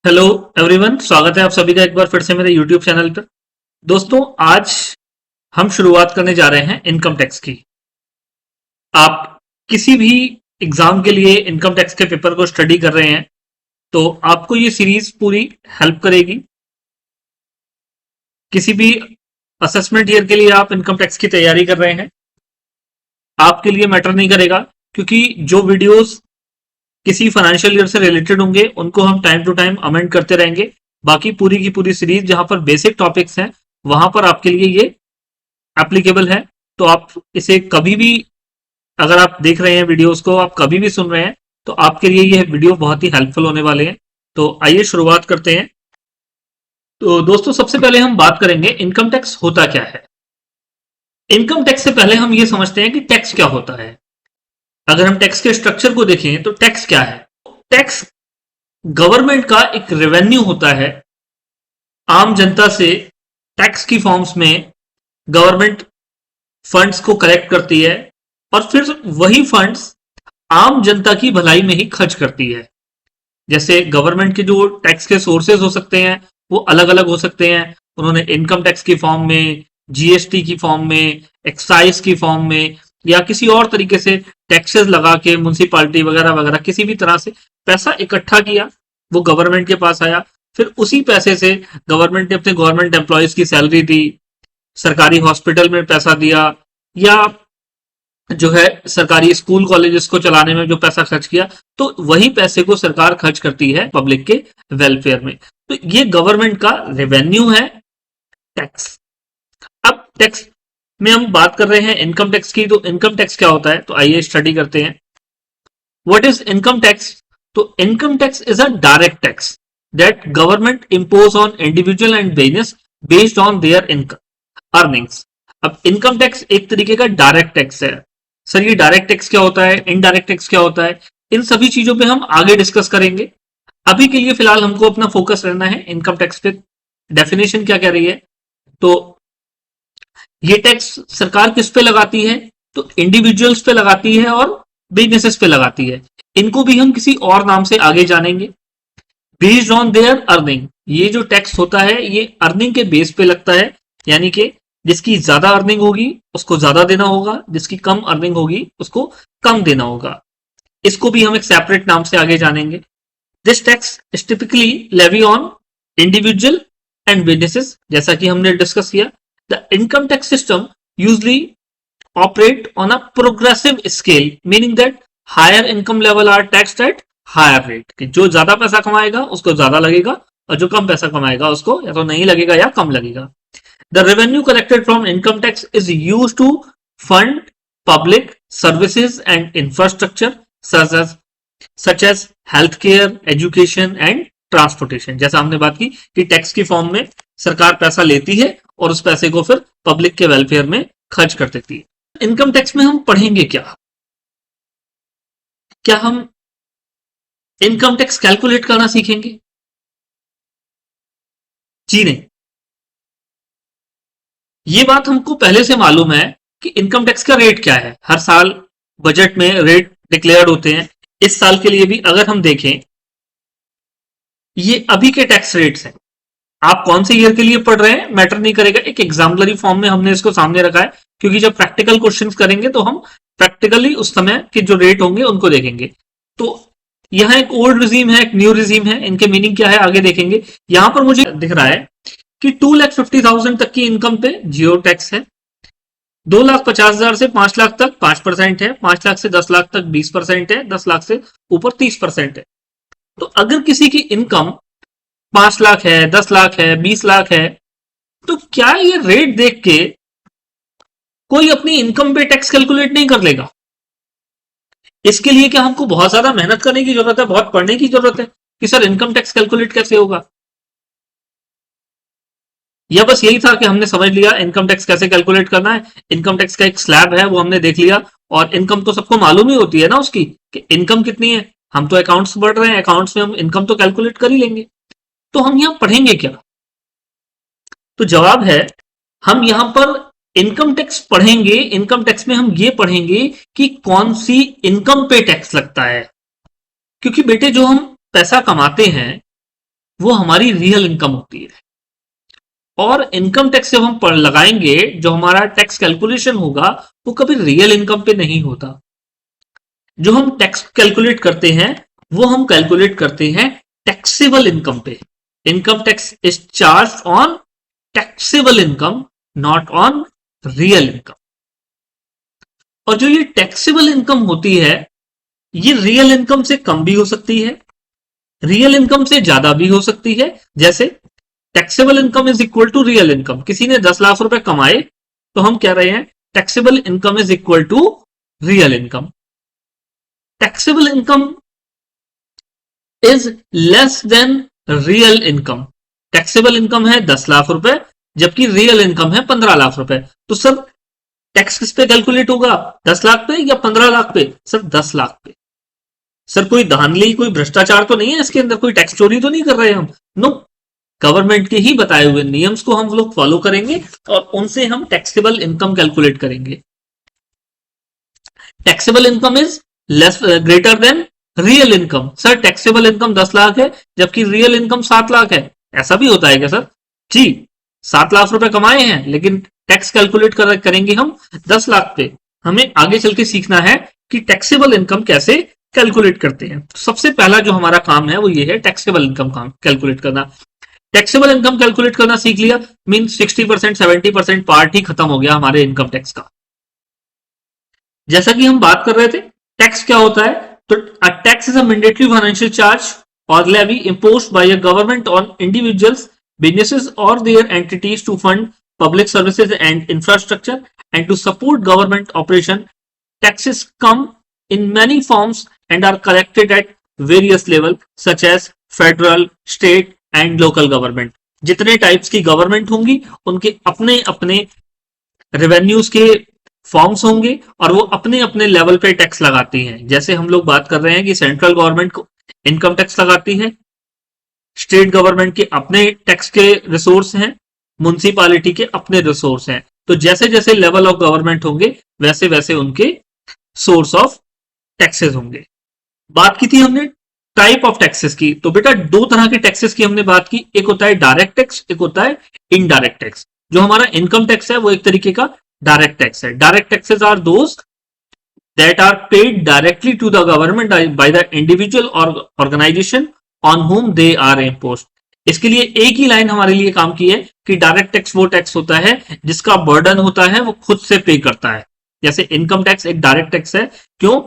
Hello everyone, स्वागत है आप सभी का एक बार फिर से मेरे यूट्यूब चैनल पर। दोस्तों, आज हम शुरुआत करने जा रहे हैं इनकम टैक्स की। आप किसी भी एग्जाम के लिए इनकम टैक्स के पेपर को स्टडी कर रहे हैं तो आपको ये सीरीज पूरी हेल्प करेगी। किसी भी असेसमेंट ईयर के लिए आप इनकम टैक्स की तैयारी कर रहे हैं, आपके लिए मैटर नहीं करेगा, क्योंकि जो वीडियोस किसी फाइनेंशियल ईयर से रिलेटेड होंगे उनको हम टाइम टू टाइम अमेंड करते रहेंगे। बाकी पूरी की पूरी सीरीज जहां पर बेसिक टॉपिक्स हैं वहां पर आपके लिए ये एप्लीकेबल है। तो आप इसे कभी भी, अगर आप देख रहे हैं वीडियोस को, आप कभी भी सुन रहे हैं, तो आपके लिए ये वीडियो बहुत ही हेल्पफुल होने वाले हैं। तो आइए शुरुआत करते हैं। तो दोस्तों, सबसे पहले हम बात करेंगे इनकम टैक्स होता क्या है। इनकम टैक्स से पहले हम ये समझते हैं कि टैक्स क्या होता है। अगर हम टैक्स के स्ट्रक्चर को देखें तो टैक्स क्या है। टैक्स गवर्नमेंट का एक रेवेन्यू होता है। आम जनता से टैक्स की फॉर्म्स में गवर्नमेंट फंड्स को कलेक्ट करती है और फिर वही फंड्स आम जनता की भलाई में ही खर्च करती है। जैसे गवर्नमेंट के जो टैक्स के सोर्सेज हो सकते हैं वो अलग अलग हो सकते हैं। उन्होंने इनकम टैक्स की फॉर्म में, जीएसटी की फॉर्म में, एक्साइज की फॉर्म में, या किसी और तरीके से टैक्सेस लगा के म्युनिसिपालिटी वगैरह वगैरह किसी भी तरह से पैसा इकट्ठा किया, वो गवर्नमेंट के पास आया। फिर उसी पैसे से गवर्नमेंट ने अपने गवर्नमेंट एम्प्लॉयज की सैलरी दी, सरकारी हॉस्पिटल में पैसा दिया, या जो है सरकारी स्कूल कॉलेजेस को चलाने में जो पैसा खर्च किया, तो वही पैसे को सरकार खर्च करती है पब्लिक के वेलफेयर में। तो ये गवर्नमेंट का रेवेन्यू है, टैक्स। अब टैक्स में हम बात कर रहे हैं इनकम टैक्स की, तो इनकम टैक्स क्या होता है, तो आइए स्टडी करते हैं। What is income tax. तो income tax is a direct tax that government impose on individual and business based on their income earnings. अब इनकम टैक्स एक तरीके का डायरेक्ट टैक्स है। सर, ये डायरेक्ट टैक्स क्या होता है, इनडायरेक्ट टैक्स क्या होता है, इन सभी चीजों पे हम आगे डिस्कस करेंगे। अभी के लिए फिलहाल हमको अपना फोकस रहना है इनकम टैक्स पे। डेफिनेशन क्या कह रही है, तो ये टैक्स सरकार किस पे लगाती है, तो इंडिविजुअल्स पे लगाती है और बिजनेसेस पे लगाती है। इनको भी हम किसी और नाम से आगे जानेंगे। बेस्ड ऑन देयर अर्निंग, ये जो टैक्स होता है ये अर्निंग के बेस पे लगता है, यानी कि जिसकी ज्यादा अर्निंग होगी उसको ज्यादा देना होगा, जिसकी कम अर्निंग होगी उसको कम देना होगा। इसको भी हम एक सेपरेट नाम से आगे जानेंगे। This tax is typically levy on individual and businesses, जैसा कि हमने डिस्कस किया। The income tax system usually operate on a progressive scale, meaning that higher income level are taxed at higher rate, कि जो ज्यादा पैसा कमाएगा उसको ज्यादा लगेगा और जो कम पैसा कमाएगा उसको या तो नहीं लगेगा या कम लगेगा। The revenue collected from income tax is used to fund public services and infrastructure such as health care, education and transportation. जैसा हमने बात की कि टैक्स की फॉर्म में सरकार पैसा लेती है और उस पैसे को फिर पब्लिक के वेलफेयर में खर्च कर देती है। इनकम टैक्स में हम पढ़ेंगे क्या, क्या हम इनकम टैक्स कैलकुलेट करना सीखेंगे? जी नहीं। ये बात हमको पहले से मालूम है कि इनकम टैक्स का रेट क्या है। हर साल बजट में रेट डिक्लेयर होते हैं। इस साल के लिए भी अगर हम देखें, ये अभी के टैक्स रेट्स हैं। आप कौन से ईयर के लिए पढ़ रहे हैं मैटर नहीं करेगा, एक एग्जाम्पलरी फॉर्म में हमने इसको सामने रखा है, क्योंकि जब प्रैक्टिकल क्वेश्चंस करेंगे तो हम प्रैक्टिकली उस समय के जो रेट होंगे उनको देखेंगे। तो यहाँ एक ओल्ड रिजीम है, एक न्यू रिजीम है, इनके मीनिंग क्या है आगे देखेंगे। यहां पर मुझे दिख रहा है कि 2,50,000 तक की इनकम पे जियो टैक्स है, 2,50,000 से 5 लाख तक 5% है, 5 लाख से 10 लाख तक 20% है, 10 लाख से ऊपर 30% है। तो अगर किसी की इनकम 5 लाख है, 10 लाख है, 20 लाख है, तो क्या ये रेट देख के कोई अपनी इनकम पे टैक्स कैलकुलेट नहीं कर लेगा? इसके लिए क्या हमको बहुत ज्यादा मेहनत करने की जरूरत है, बहुत पढ़ने की जरूरत है कि सर इनकम टैक्स कैलकुलेट कैसे होगा? या बस यही था कि हमने समझ लिया इनकम टैक्स कैसे कैलकुलेट करना है, इनकम टैक्स का एक स्लैब है वो हमने देख लिया, और इनकम तो सबको मालूम ही होती है ना उसकी, कि इनकम कितनी है। हम तो अकाउंट्स पढ़ रहे हैं, अकाउंट्स में हम इनकम तो कैलकुलेट कर ही लेंगे। तो हम यहां पढ़ेंगे क्या? तो जवाब है, हम यहां पर इनकम टैक्स पढ़ेंगे। इनकम टैक्स में हम ये पढ़ेंगे कि कौन सी इनकम पे टैक्स लगता है। क्योंकि बेटे जो हम पैसा कमाते हैं वो हमारी रियल इनकम होती है। और इनकम टैक्स जब हम लगाएंगे, जो हमारा टैक्स कैलकुलेशन होगा वो कभी रियल इनकम पे नहीं होता। जो हम टैक्स कैलकुलेट करते हैं वो हम कैलकुलेट करते हैं टैक्सेबल इनकम पे। Income tax is charge on taxable income, not on real income. और जो ये टैक्सेबल इनकम होती है ये रियल इनकम से कम भी हो सकती है, रियल इनकम से ज्यादा भी हो सकती है। जैसे taxable income is equal to real income. किसी ने 10 लाख रुपए कमाए तो हम कह रहे हैं taxable income is equal to real income. Taxable income is less than real income. Taxable income है 10 लाख रुपए जबकि रियल इनकम है 15 लाख रुपए। तो सर टैक्स किस पे कैलकुलेट होगा, 10 लाख पे या 15 लाख पे? सर 10 लाख पे। सर कोई धांधली, कोई भ्रष्टाचार तो नहीं है इसके अंदर, कोई टैक्स चोरी तो नहीं कर रहे हम? नो, गवर्नमेंट के ही बताए हुए नियम्स को हम लोग फॉलो करेंगे और उनसे हम टैक्सेबल इनकम कैलकुलेट करेंगे। Taxable income is less greater than real income. Sir taxable income 10 lakh है जबकि रियल इनकम 7 लाख है, ऐसा भी होता है क्या सर? जी, 7 लाख रुपए कमाए हैं लेकिन टैक्स कैलकुलेट करेंगे हम 10 लाख पे। हमें आगे चल के सीखना है कि टैक्सेबल इनकम कैसे कैलकुलेट करते हैं। तो सबसे पहला जो हमारा काम है वो ये है टैक्सेबल इनकम काम कैलकुलेट करना। टैक्सेबल इनकम कैलकुलेट करना सीख लिया, मीन 60% 70% पार्ट ही खत्म हो गया हमारे इनकम टैक्स का। जैसा कि हम बात कर रहे थे टैक्स क्या होता है, तो tax is a mandatory financial charge or levy imposed by a government on individuals, businesses or their entities to fund public services and infrastructure and to support government operation. Taxes come in many forms and are collected at various levels such as federal, state and local government. जितने types की government होंगी उनके अपने अपने revenues के forms होंगे और वो अपने अपने लेवल पे टैक्स लगाती हैं। जैसे हम लोग बात कर रहे हैं कि सेंट्रल गवर्नमेंट को इनकम टैक्स लगाती है, स्टेट गवर्नमेंट के अपने टैक्स के रिसोर्स हैं, म्युनिसिपैलिटी के अपने रिसोर्स हैं। तो जैसे जैसे लेवल ऑफ गवर्नमेंट होंगे वैसे वैसे उनके सोर्स ऑफ टैक्सेस होंगे। बात की थी हमने टाइप ऑफ टैक्सेस की, तो बेटा दो तरह के टैक्सेस की हमने बात की, एक होता है डायरेक्ट टैक्स, एक होता है इनडायरेक्ट टैक्स। जो हमारा इनकम टैक्स है वो एक तरीके का डायरेक्ट टैक्स है। Direct taxes are those that are paid directly to the government by the individual or organization on whom they are imposed. इसके लिए एक ही लाइन हमारे लिए काम की है कि डायरेक्ट टैक्स वो टैक्स होता है जिसका बर्डन होता है वो खुद से पे करता है। जैसे इनकम टैक्स एक डायरेक्ट टैक्स है, क्यों?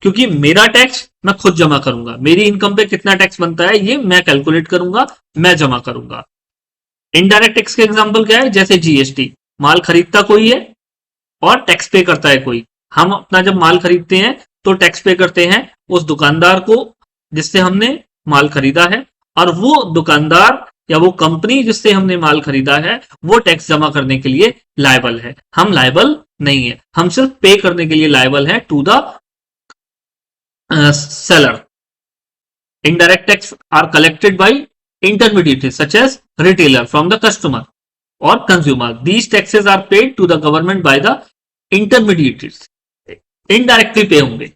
क्योंकि मेरा टैक्स मैं खुद जमा करूंगा, मेरी इनकम पे कितना टैक्स बनता है ये मैं कैलकुलेट करूंगा, मैं जमा करूंगा। इनडायरेक्ट टैक्स के एग्जांपल क्या है, जैसे जीएसटी, माल खरीदता कोई है और टैक्स पे करता है कोई। हम अपना जब माल खरीदते हैं तो टैक्स पे करते हैं उस दुकानदार को जिससे हमने माल खरीदा है, और वो दुकानदार या वो कंपनी जिससे हमने माल खरीदा है वो टैक्स जमा करने के लिए लायबल है। हम लायबल नहीं है, हम सिर्फ पे करने के लिए लायबल है to the seller. Indirect tax are collected by intermediaries such as retailer from the customer or consumer. These taxes are paid to the government by the intermediaries. Indirectly पे होंगे।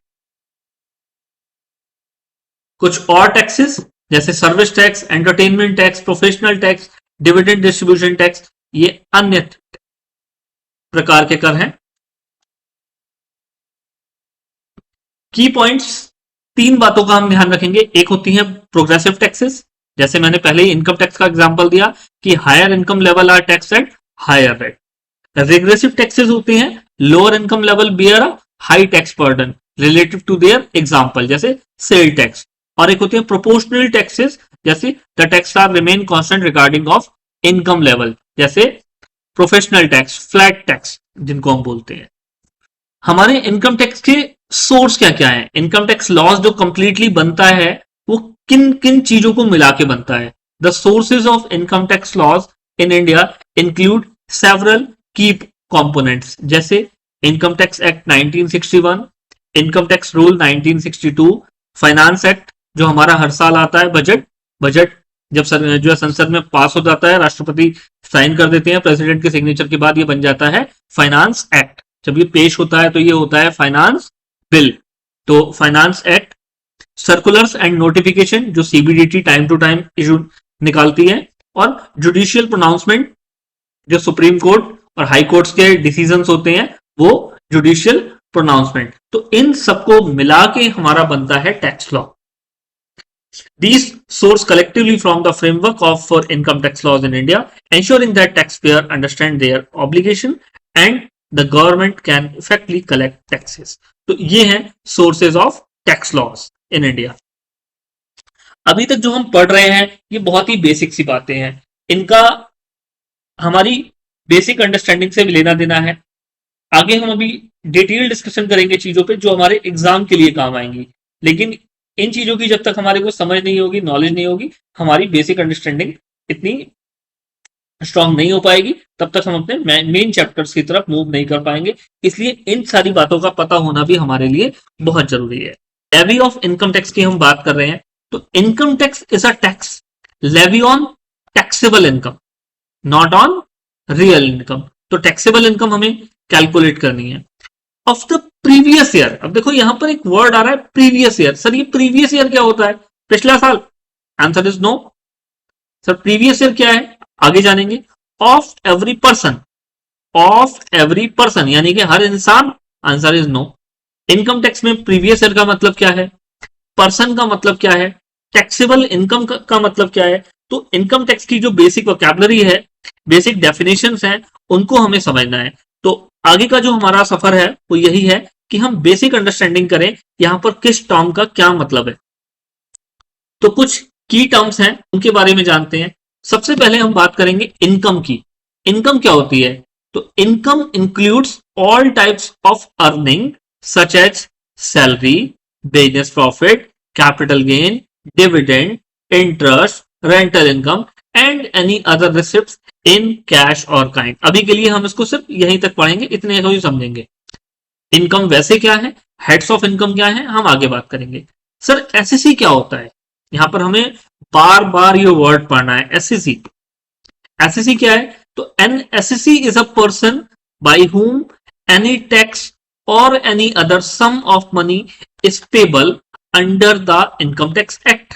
कुछ और टैक्सेस जैसे service tax, entertainment tax, professional tax, dividend distribution tax, ये अन्य प्रकार के कर हैं। की पॉइंट्स, तीन बातों का हम ध्यान रखेंगे। एक होती है प्रोग्रेसिव टैक्सेस, जैसे मैंने पहले ही इनकम टैक्स का एग्जांपल दिया कि higher income level are tax at higher rate. Regressive taxes होते हैं lower income level bear a high tax burden relative to their example, जैसे सेल टैक्स। और एक होती है प्रोपोर्शनल टैक्सेस, जैसे the tax are remain constant regarding of income level, जैसे professional tax, flat tax जिनको हम बोलते हैं। हमारे इनकम टैक्स के सोर्स क्या क्या है? इनकम टैक्स लॉज जो कंप्लीटली बनता है वो किन किन चीजों को मिला के बनता है? The sources of income tax laws in India include several key components, जैसे income tax act 1961, income tax rule 1962, finance act जो हमारा हर साल आता है, बजट जब जो है संसद में पास हो जाता है, राष्ट्रपति साइन कर देते हैं, प्रेसिडेंट के सिग्नेचर के बाद ये बन जाता है फाइनेंस एक्ट। जब ये पेश होता है तो ये होता है फाइनेंस बिल। तो finance act, circulars and notification जो CBDT time to time issue निकालती है, और जुडिशियल प्रोनाउंसमेंट जो सुप्रीम कोर्ट और हाई कोर्ट्स के डिसीजंस होते हैं वो जुडिशियल प्रोनाउंसमेंट। तो इन सबको मिला के हमारा बनता है tax law. These source collectively from the framework of for income tax laws in India, ensuring that taxpayer understand their obligation and the government can effectively collect taxes. तो ये हैं sources of tax laws in India। अभी तक जो हम पढ़ रहे हैं ये बहुत ही बेसिक सी बातें हैं, इनका हमारी बेसिक अंडरस्टैंडिंग से भी लेना देना है। आगे हम अभी डिटेल डिस्कशन करेंगे चीजों पे जो हमारे एग्जाम के लिए काम आएंगी, लेकिन इन चीजों की जब तक हमारे को समझ नहीं होगी, नॉलेज नहीं होगी, हमारी बेसिक अंडरस्टैंडिंग इतनी स्ट्रांग नहीं हो पाएगी, तब तक हम अपने मेन चैप्टर्स की तरफ मूव नहीं कर पाएंगे। इसलिए इन सारी बातों का पता होना भी हमारे लिए बहुत जरूरी है। लेवी ऑफ इनकम टैक्स की हम बात कर रहे हैं, तो income tax is a tax levy on taxable income, not on real income. तो टैक्सेबल इनकम हमें कैलकुलेट करनी है ऑफ द प्रीवियस ईयर। अब देखो यहां पर एक वर्ड आ रहा है प्रीवियस ईयर। सर ये प्रीवियस ईयर क्या होता है? पिछला साल। Answer is no. Sir previous year क्या है? आगे जानेंगे। Of every person, of every person यानी कि हर इंसान। Answer is no. Income tax में प्रीवियस ईयर का मतलब क्या है, पर्सन का मतलब क्या है, टैक्सेबल इनकम का मतलब क्या है। तो इनकम टैक्स की जो बेसिक वोकैबुलरी है, बेसिक डेफिनेशंस हैं, उनको हमें समझना है। तो आगे का जो हमारा सफर है वो यही है कि हम बेसिक अंडरस्टैंडिंग करें यहां पर किस टर्म का क्या मतलब है। तो कुछ की टर्म्स हैं उनके बारे में जानते हैं। सबसे पहले हम बात करेंगे इनकम की। इनकम क्या होती है? तो income includes all types of earning such as salary, business profit, capital gain, dividend, interest, rental income and any other receipts in cash और काइंड। अभी के लिए हम इसको सिर्फ यहीं तक पढ़ेंगे, इतने को ही समझेंगे। इनकम वैसे क्या है, हेड्स ऑफ इनकम क्या है, हम आगे बात करेंगे। सर एसएससी क्या होता है? यहां पर हमें बार बार ये वर्ड पढ़ना है, एसएससी। एसएससी क्या है? तो an assessee is a person by whom any tax or any other sum of money is payable under the income tax act.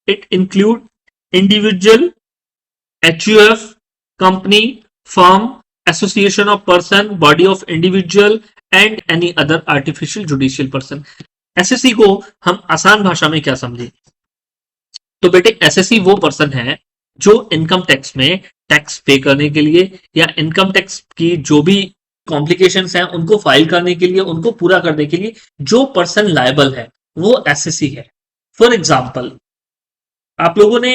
It include individual, HUF, company, firm, association of person, body of individual and any other artificial judicial person। SSC को हम आसान भाषा में क्या समझे? तो बेटे SSC वो पर्सन है जो इनकम टैक्स में टैक्स पे करने के लिए या इनकम टैक्स की जो भी कॉम्प्लिकेशंस हैं उनको फाइल करने के लिए, उनको पूरा करने के लिए जो पर्सन लायबल है वो एसएससी है। फॉर एग्जाम्पल, आप लोगों ने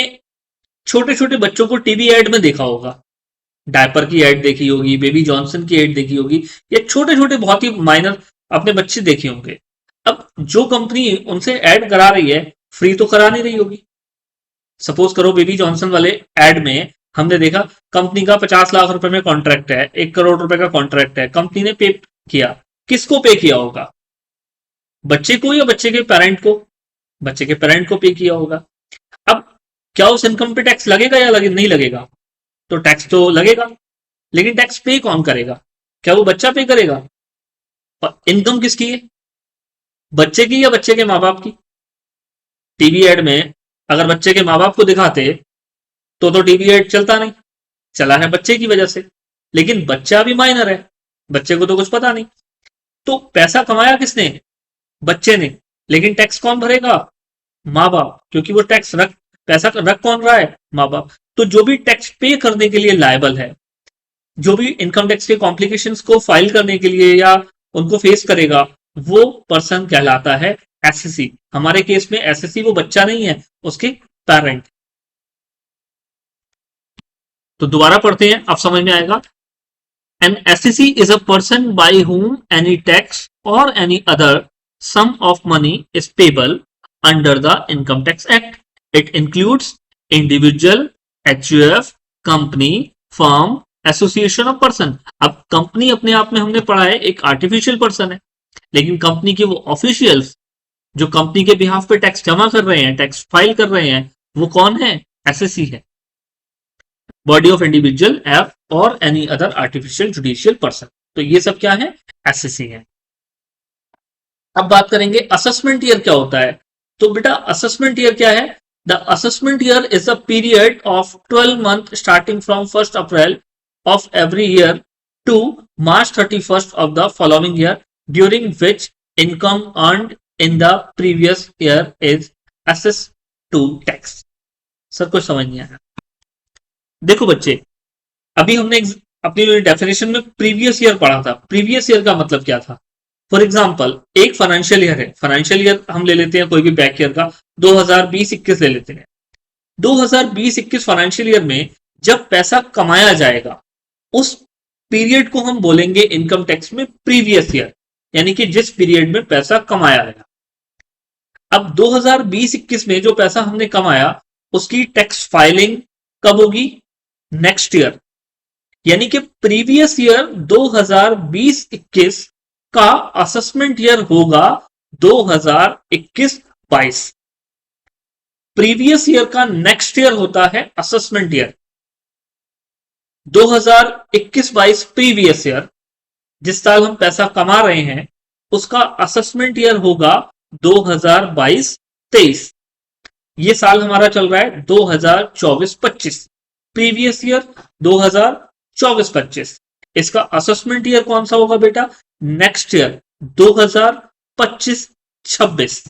छोटे छोटे बच्चों को टीवी एड में देखा होगा, डायपर की एड देखी होगी, बेबी जॉनसन की एड देखी होगी, या छोटे छोटे बहुत ही माइनर अपने बच्चे देखे होंगे। अब जो कंपनी उनसे एड करा रही है फ्री तो करा नहीं रही होगी। सपोज करो बेबी जॉनसन वाले एड में हमने देखा कंपनी का 50 लाख रुपए में कॉन्ट्रैक्ट है, 1 करोड़ रुपए का कॉन्ट्रैक्ट है, कंपनी ने पे किया। किसको पे किया होगा? बच्चे को या बच्चे के पेरेंट को? बच्चे के पेरेंट को पे किया होगा। अब क्या उस इनकम पे टैक्स लगेगा या नहीं लगेगा? तो टैक्स तो लगेगा, लेकिन टैक्स पे कौन करेगा? क्या वो बच्चा पे करेगा? और इनकम किसकी है, बच्चे की या बच्चे के माँ बाप की? टीवी एड में अगर बच्चे के माँ बाप को दिखाते तो टीवी एड चलता नहीं, चला है बच्चे की वजह से, लेकिन बच्चा भी माइनर है, बच्चे को तो कुछ पता नहीं। तो पैसा कमाया किसने? बच्चे ने, लेकिन टैक्स कौन भरेगा? माँ बाप, क्योंकि वो टैक्स पैसा रख कौन रहा है? माँ बाप। तो जो भी टैक्स पे करने के लिए लायबल है, जो भी इनकम टैक्स के कॉम्प्लिकेशंस को फाइल करने के लिए या उनको फेस करेगा, वो पर्सन कहलाता है एसएससी। हमारे केस में एसएससी वो बच्चा नहीं है, उसके पेरेंट। तो दोबारा पढ़ते हैं, आप समझ में आएगा। An assessee is a person by whom any tax or any other sum of money is payable under the income tax act. It includes individual, HUF, company, firm, association of person. अब company अपने आप में हमने पढ़ा है एक artificial person है, लेकिन कंपनी के वो ऑफिशियल्स जो कंपनी के बिहाफ पे टैक्स जमा कर रहे हैं, टैक्स फाइल कर रहे हैं, वो कौन है? एसएससी है। बॉडी ऑफ इंडिविजुअल और any other artificial judicial person. तो ये सब क्या है? एसएससी है। अब बात करेंगे असेसमेंट ईयर क्या होता है। तो बेटा असेसमेंट ईयर क्या है? The assessment year is a period of 12 month starting from 1st April of every year to March 31st of the following year, during which income earned in the previous year is assessed to tax. Sir कुछ समझ नहीं आया। देखो बच्चे, अभी हमने अपनी definition में प्रीवियस ईयर पढ़ा था। प्रीवियस ईयर का मतलब क्या था? फॉर एग्जाम्पल, एक फाइनेंशियल ईयर है, फाइनेंशियल ईयर हम ले लेते हैं कोई भी बैक ईयर का 2020-21 ले लेते हैं। 2020-21 फाइनेंशियल ईयर में जब पैसा कमाया जाएगा उस पीरियड को हम बोलेंगे इनकम टैक्स में प्रीवियस ईयर, यानी कि जिस पीरियड में पैसा कमाया गया। अब 2020-21 में जो पैसा हमने कमाया उसकी टैक्स फाइलिंग कब होगी? नेक्स्ट ईयर, यानी कि प्रीवियस ईयर 2020-21 का असेसमेंट ईयर होगा 2021-22। प्रीवियस ईयर का नेक्स्ट ईयर होता है असेसमेंट ईयर। 2021-22 प्रीवियस ईयर, जिस साल हम पैसा कमा रहे हैं, उसका असेसमेंट ईयर होगा 2022-23। ये साल हमारा चल रहा है 2024-25। प्रीवियस ईयर 2024-25, इसका असेसमेंट ईयर कौन सा होगा बेटा? Next year 2025-26।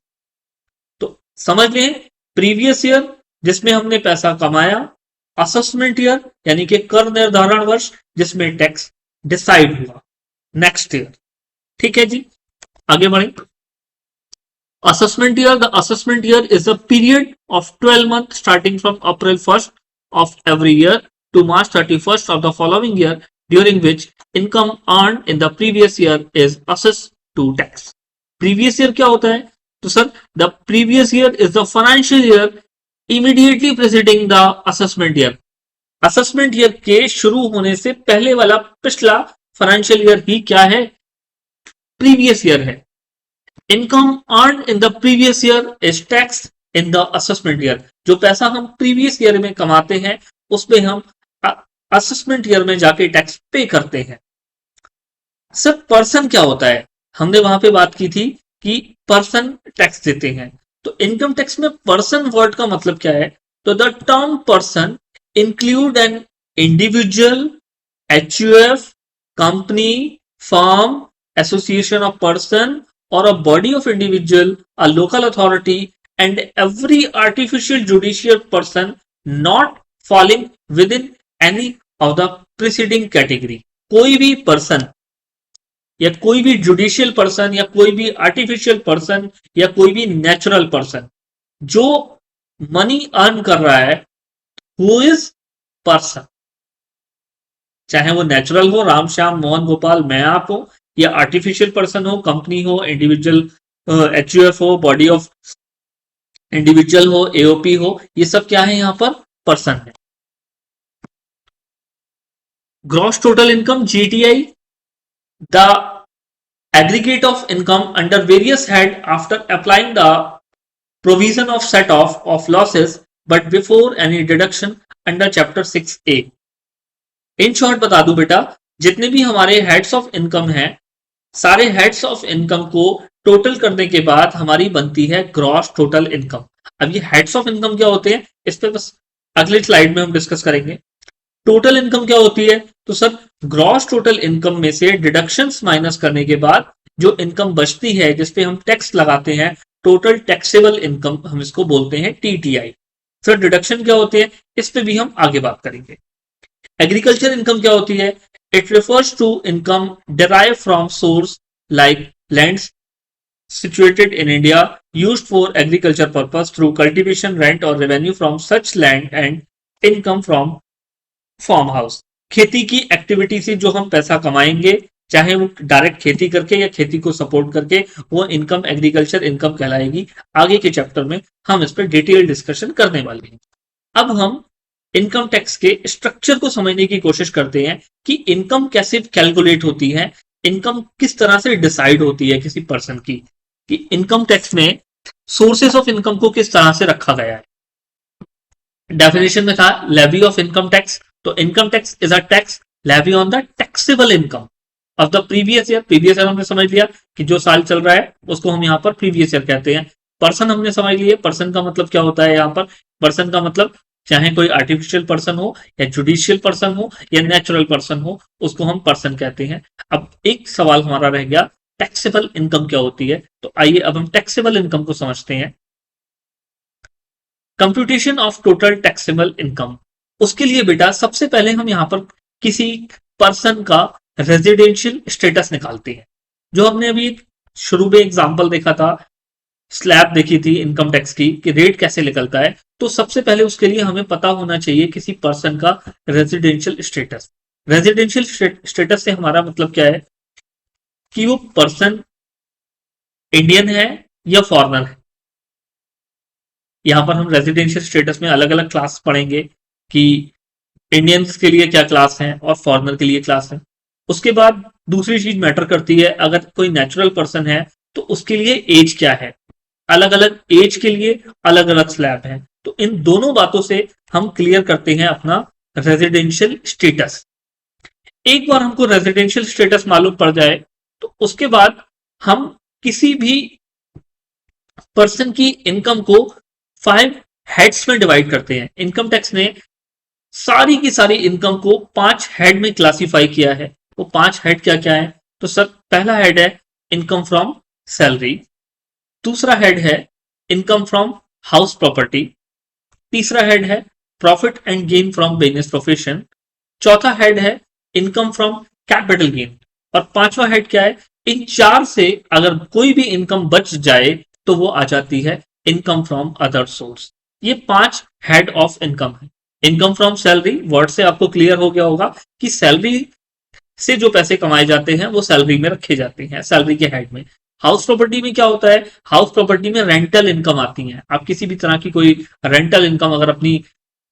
तो समझ लें, प्रीवियस ईयर जिसमें हमने पैसा कमाया, असेसमेंट ईयर यानी कि कर निर्धारण वर्ष जिसमें टैक्स डिसाइड हुआ, नेक्स्ट ईयर। ठीक है जी, आगे बढ़े। Assessment year, the assessment year is a period of 12 months starting from April 1st of every year to March 31st of the following year, during which income earned in the previous year is assessed to tax. Previous year क्या होता है? तो sir, the previous year is the financial year immediately preceding the assessment year. Assessment year के शुरू होने से पहले वाला पिछला फाइनेंशियल ईयर ही क्या है? प्रीवियस ईयर है। Income earn in the previous year is tax in the assessment year. जो पैसा हम प्रीवियस ईयर में कमाते हैं उसमें हम असेसमेंट ईयर में जाके टैक्स पे करते हैं। सर पर्सन क्या होता है? हमने वहां पे बात की थी कि पर्सन टैक्स देते हैं। तो इनकम टैक्स में पर्सन वर्ड का मतलब क्या है? तो the term person include an individual, HUF, company, firm, association of person or a body of individual, a local authority, and every artificial judicial person not falling within any of the preceding category. कोई भी person या कोई भी judicial person या कोई भी artificial person या कोई भी नेचुरल पर्सन जो मनी अर्न कर रहा है, हु इज पर्सन, चाहे वो नेचुरल हो, राम श्याम मोहन गोपाल मैं आप हो, या आर्टिफिशियल पर्सन हो, कंपनी हो, इंडिविजुअल HUF हो, बॉडी ऑफ इंडिविजुअल हो, AOP हो, ये सब क्या है? यहां पर पर्सन है। Gross total income GTI, the aggregate of income under various head after applying the provision of set of losses but before any deduction under chapter 6A। In short बता दूं बेटा, जितने भी हमारे हेड्स ऑफ इनकम हैं, सारे heads of income को total करने के बाद हमारी बनती है ग्रॉस टोटल इनकम। अब ये हेड्स ऑफ इनकम क्या होते हैं, इस पे बस अगली स्लाइड में हम डिस्कस करेंगे। टोटल इनकम क्या होती है? तो सर, ग्रॉस टोटल इनकम में से डिडक्शंस माइनस करने के बाद जो इनकम बचती है, जिसपे हम टैक्स लगाते हैं, टोटल टैक्सेबल इनकम हम इसको बोलते हैं TTI। फिर डिडक्शन क्या होते हैं, इस पे भी हम आगे बात करेंगे। एग्रीकल्चर इनकम क्या होती है? It refers to income derived from source like lands situated in India used for agriculture purpose through cultivation, rent or revenue from such land and income from farmhouse. खेती की एक्टिविटी से जो हम पैसा कमाएंगे, चाहे वो डायरेक्ट खेती करके या खेती को सपोर्ट करके, वो इनकम एग्रीकल्चर इनकम कहलाएगी। आगे के चैप्टर में हम इस पर डिटेल डिस्कशन करने वाले हैं। अब हम इनकम टैक्स के स्ट्रक्चर को समझने की कोशिश करते हैं कि इनकम कैसे कैलकुलेट होती है, इनकम किस तरह से डिसाइड होती है किसी पर्सन की, कि इनकम टैक्स में सोर्सेस ऑफ इनकम को किस तरह से रखा गया है। डेफिनेशन में था लेवी ऑफ इनकम टैक्स। तो income tax is a tax levy on the taxable income of the previous year. Previous year हमने समझ लिया कि जो साल चल रहा है उसको हम यहाँ पर प्रीवियस ईयर कहते हैं। पर्सन हमने समझ लिया, पर्सन का मतलब क्या होता है यहाँ पर, पर्सन का मतलब चाहे कोई आर्टिफिशियल पर्सन हो या जुडिशियल पर्सन हो या नेचुरल पर्सन हो, उसको हम पर्सन कहते हैं। अब एक सवाल हमारा रह गया, टैक्सेबल इनकम क्या होती है? तो आइए अब हम टैक्सेबल इनकम को समझते हैं। Computation of total taxable income, उसके लिए बेटा सबसे पहले हम यहां पर किसी पर्सन का रेजिडेंशियल स्टेटस निकालते हैं। जो हमने अभी शुरू में एग्जांपल देखा था, स्लैब देखी थी इनकम टैक्स की कि रेट कैसे निकलता है, तो सबसे पहले उसके लिए हमें पता होना चाहिए किसी पर्सन का रेजिडेंशियल स्टेटस। रेजिडेंशियल स्टेटस से हमारा मतलब क्या है कि वो पर्सन इंडियन है या फॉरेनर है। यहां पर हम रेजिडेंशियल स्टेटस में अलग अलग क्लास पढ़ेंगे कि इंडियंस के लिए क्या क्लास है और फॉरेनर के लिए क्लास है। उसके बाद दूसरी चीज मैटर करती है, अगर कोई नेचुरल पर्सन है तो उसके लिए एज क्या है। अलग अलग एज के लिए अलग अलग स्लैब है। तो इन दोनों बातों से हम क्लियर करते हैं अपना रेजिडेंशियल स्टेटस। एक बार हमको रेजिडेंशियल स्टेटस मालूम पड़ जाए तो उसके बाद हम किसी भी पर्सन की इनकम को 5 हेड्स में डिवाइड करते हैं। इनकम टैक्स ने सारी की सारी इनकम को 5 हेड में क्लासिफाई किया है। वो 5 हेड क्या क्या है? तो सर पहला हेड है इनकम फ्रॉम सैलरी, दूसरा हेड है इनकम फ्रॉम हाउस प्रॉपर्टी, तीसरा हेड है profit and gain from business profession, चौथा हेड है इनकम फ्रॉम कैपिटल गेन, और पांचवा हेड क्या है? इन चार से अगर कोई भी इनकम बच जाए तो वो आ जाती है इनकम फ्रॉम अदर सोर्स। ये 5 हेड ऑफ इनकम है। इनकम फ्रॉम सैलरी, वर्ड से आपको क्लियर हो गया होगा कि सैलरी से जो पैसे कमाए जाते हैं वो सैलरी में रखे जाते हैं, सैलरी के हेड में। हाउस प्रॉपर्टी में क्या होता है? हाउस प्रॉपर्टी में रेंटल इनकम आती है। आप किसी भी तरह की कोई रेंटल इनकम अगर अपनी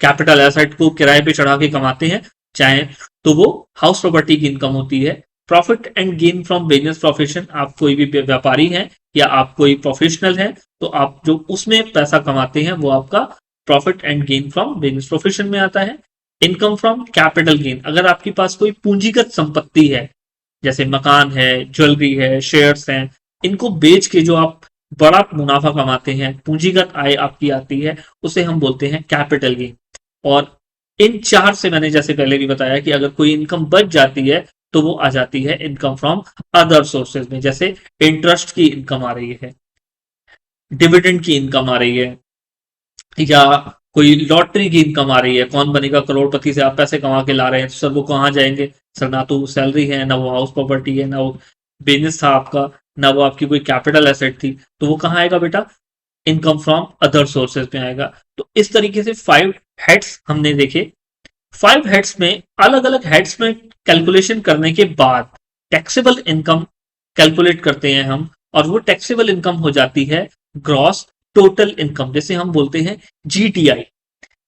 कैपिटल एसेट को किराए पे चढ़ा के कमाते हैं चाहे, तो वो हाउस प्रॉपर्टी की इनकम होती है। Profit and gain from business profession, आप कोई भी व्यापारी हैं या आप कोई प्रोफेशनल हैं तो आप जो उसमें पैसा कमाते हैं वो आपका profit and gain from business profession में आता है। इनकम फ्रॉम कैपिटल गेन, अगर आपके पास कोई पूंजीगत संपत्ति है जैसे मकान है, ज्वेलरी है, शेयर्स हैं, इनको बेच के जो आप बड़ा मुनाफा कमाते हैं, पूंजीगत आय आपकी आती है, उसे हम बोलते हैं कैपिटल गेन। और इन चार से मैंने जैसे पहले भी बताया कि अगर कोई इनकम बच जाती है तो वो आ जाती है इनकम फ्रॉम अदर सोर्सेज में, जैसे इंटरेस्ट की इनकम आ रही है, डिविडेंड की इनकम आ रही है, या कोई लॉटरी की इनकम आ रही है। कौन बनेगा करोड़पति से आप पैसे कमा के ला रहे हैं, तो सर वो कहाँ जाएंगे? सर ना तो सैलरी है, ना वो हाउस प्रॉपर्टी है, ना वो बिजनेस था आपका, ना वो आपकी कोई कैपिटल एसेट थी, तो वो कहाँ आएगा बेटा? इनकम फ्रॉम अदर सोर्सेज में आएगा। तो इस तरीके से 5 हेड्स हमने देखे। 5 हेड्स में अलग अलग हेड्स में कैलकुलेशन करने के बाद टैक्सेबल इनकम कैलकुलेट करते हैं हम, और वो टैक्सेबल इनकम हो जाती है ग्रॉस टोटल इनकम, जैसे हम बोलते हैं जीटीआई।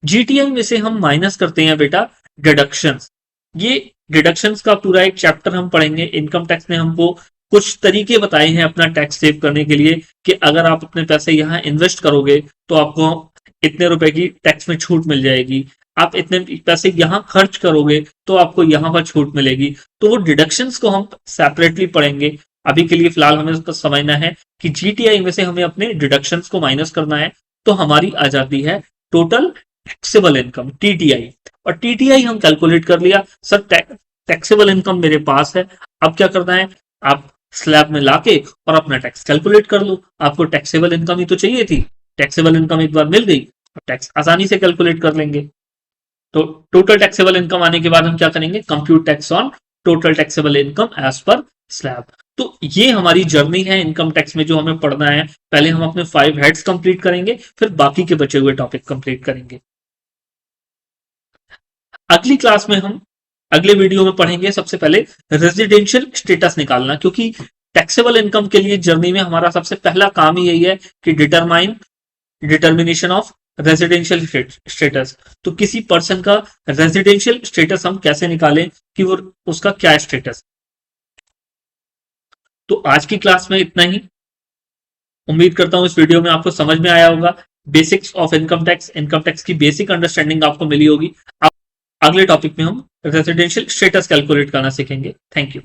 जीटीआई में से हम माइनस करते हैं बेटा डिडक्शंस। ये डिडक्शंस का पूरा एक चैप्टर हम पढ़ेंगे। इनकम टैक्स ने हमको कुछ तरीके बताए हैं अपना टैक्स सेव करने के लिए कि अगर आप अपने पैसे यहां इन्वेस्ट करोगे तो आपको इतने रुपए की टैक्स में छूट मिल जाएगी, आप इतने पैसे यहां खर्च करोगे तो आपको यहां पर छूट मिलेगी। तो वो डिडक्शंस को हम सेपरेटली पढ़ेंगे। अभी के लिए फिलहाल हमें उसको समझना है कि जीटीआई में से हमें अपने डिडक्शंस को माइनस करना है, तो हमारी आ जाती है टोटल टैक्सेबल इनकम टीटीआई। और टीटीआई हम कैलकुलेट कर लिया, सर टैक्सेबल इनकम मेरे पास है, अब क्या करना है? आप स्लैब में लाके और अपना टैक्स कैलकुलेट कर लो। आपको टैक्सेबल इनकम ही तो चाहिए थी, टैक्सेबल इनकम एक बार मिल गई, अब टैक्स आसानी से कैलकुलेट कर लेंगे। तो टोटल टैक्सेबल इनकम आने के बाद हम क्या करेंगे? Compute tax on total taxable income as per slab. तो ये हमारी जर्नी है इनकम टैक्स में जो हमें पढ़ना है। पहले हम अपने 5 हेड्स कंप्लीट करेंगे, फिर बाकी के बचे हुए टॉपिक कंप्लीट करेंगे। अगली क्लास में हम अगले वीडियो में पढ़ेंगे सबसे पहले रेजिडेंशियल स्टेटस निकालना, क्योंकि टैक्सेबल इनकम के लिए जर्नी में हमारा सबसे पहला काम ही यही है कि डिटर्मिनेशन ऑफ रेजिडेंशियल स्टेटस। तो किसी पर्सन का रेजिडेंशियल स्टेटस हम कैसे निकालें कि वो उसका क्या स्टेटस। तो आज की क्लास में इतना ही। उम्मीद करता हूं इस वीडियो में आपको समझ में आया होगा। बेसिक्स ऑफ इनकम टैक्स की बेसिक अंडरस्टैंडिंग आपको मिली होगी। अब अगले टॉपिक में हम रेजिडेंशियल स्टेटस कैलकुलेट करना सीखेंगे। Thank you.